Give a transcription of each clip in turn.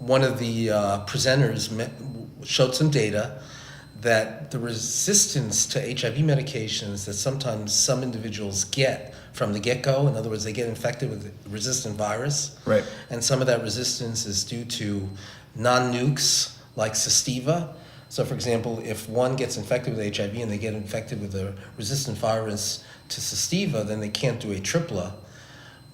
one of the presenters showed some data that the resistance to HIV medications that sometimes some individuals get from the get-go, in other words, they get infected with a resistant virus, Right. and some of that resistance is due to non-nukes like Cystiva. So, for example, if one gets infected with HIV and they get infected with a resistant virus to Cystiva, then they can't do a tripla.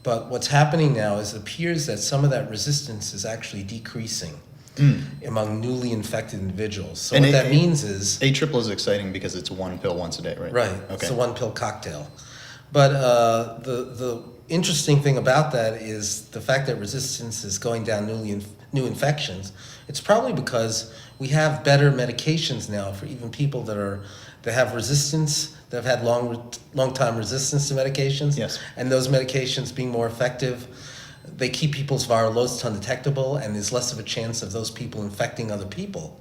But what's happening now is it appears that some of that resistance is actually decreasing among newly infected individuals. So And what that means is... A triple is exciting because it's one pill once a day, right? Right, Okay. it's a one-pill cocktail. But the interesting thing about that is the fact that resistance is going down new infections. It's probably because we have better medications now for even people that have resistance, that have had long time resistance to medications. Yes. And those medications being more effective, they keep people's viral loads undetectable, and there's less of a chance of those people infecting other people.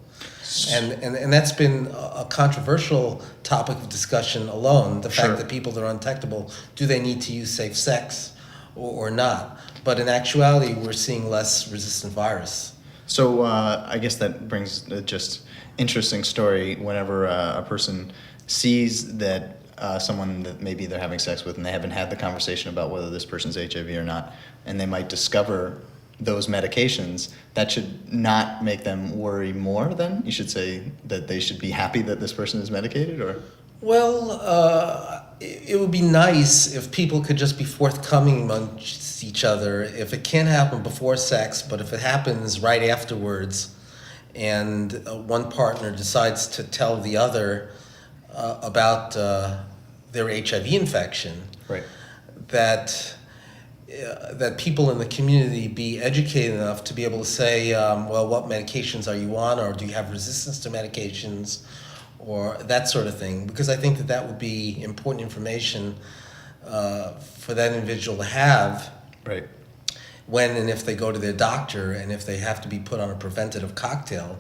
And that's been a controversial topic of discussion alone, the fact that people that are undetectable, do they need to use safe sex or not? But in actuality, we're seeing less resistant virus. So I guess that brings just interesting story whenever a person sees that someone that maybe they're having sex with and they haven't had the conversation about whether this person's HIV or not, and they might discover those medications, that should not make them worry more then? You should say that they should be happy that this person is medicated, or? Well, it would be nice if people could just be forthcoming amongst each other. If it can't happen before sex, but if it happens right afterwards, and one partner decides to tell the other about their HIV infection, Right. that people in the community be educated enough to be able to say, well, what medications are you on, or do you have resistance to medications, or that sort of thing, because I think that would be important information for that individual to have Right. when and if they go to their doctor, and if they have to be put on a preventative cocktail,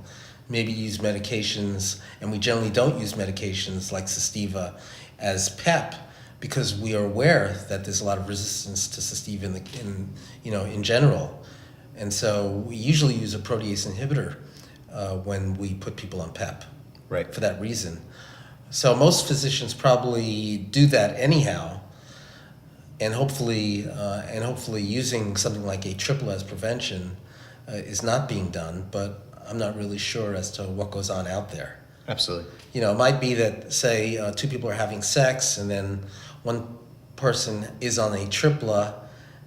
maybe use medications, and we generally don't use medications like Cystiva as PEP, because we are aware that there's a lot of resistance to Cystiva in general. And so we usually use a protease inhibitor when we put people on PEP. Right. For that reason. So most physicians probably do that anyhow, and hopefully using something like a triple as prevention is not being done, but I'm not really sure as to what goes on out there. Absolutely. You know, it might be that, say, two people are having sex, and then one person is on a tripla,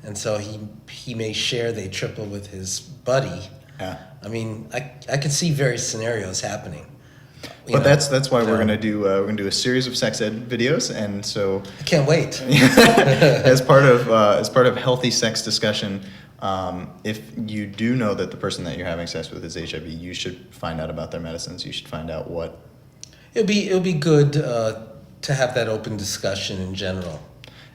and so he may share the tripla with his buddy. Yeah. I mean, I could see various scenarios happening. But that's why we're gonna do a series of sex ed videos, and so I can't wait. as part of healthy sex discussion, if you do know that the person that you're having sex with is HIV, you should find out about their medicines. You should find out what. It'll be good to have that open discussion in general.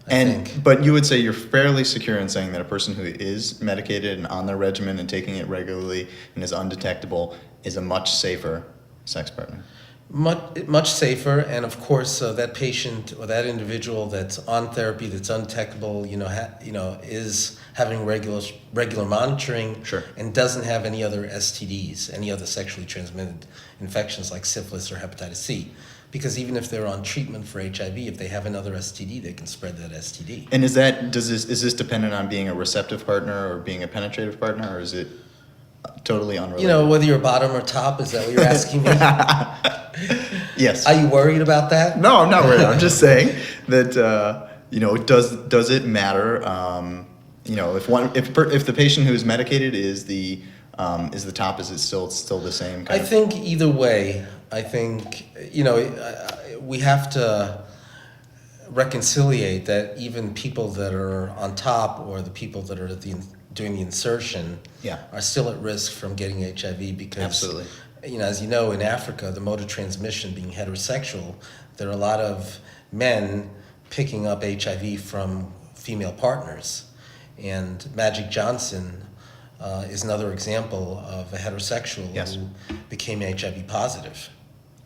I think. But you would say you're fairly secure in saying that a person who is medicated and on their regimen and taking it regularly and is undetectable is a much safer sex partner. Much safer, and of course that patient or that individual that's on therapy that's undetectable, is having regular monitoring, Sure. and doesn't have any other STD'S, any other sexually transmitted infections like syphilis or hepatitis C. Because even if they're on treatment for HIV, if they have another STD, they can spread that STD. And is this dependent on being a receptive partner or being a penetrative partner, or is it totally unrelated? Whether you're bottom or top, is that what you're asking me? Yes. Are you worried about that? No, I'm not worried. I'm just saying that does it matter? If the patient who is medicated is the top, is it still the same? I think either way. I think we have to reconciliate that even people that are on top or the people that are doing the insertion are still at risk from getting HIV because, absolutely. As you know, in Africa, the mode of transmission being heterosexual, there are a lot of men picking up HIV from female partners. And Magic Johnson is another example of a heterosexual who became HIV positive.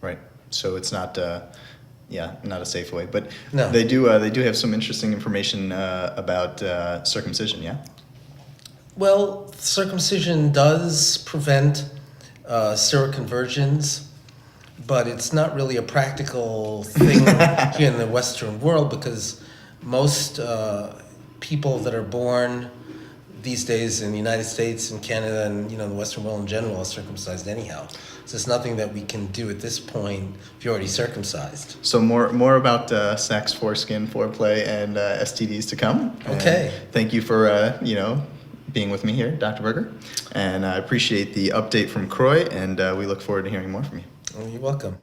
Right. So it's not not a safe way. But no. They do have some interesting information about circumcision, yeah? Well, circumcision does prevent seroconversions, but it's not really a practical thing here in the Western world because most people that are born these days in the United States and Canada and the Western world in general are circumcised anyhow. So it's nothing that we can do at this point if you're already circumcised. So more about sex, foreskin, foreplay, and STDs to come. Okay. And thank you for being with me here, Dr. Berger, and I appreciate the update from CROI, and we look forward to hearing more from you. Well, you're welcome.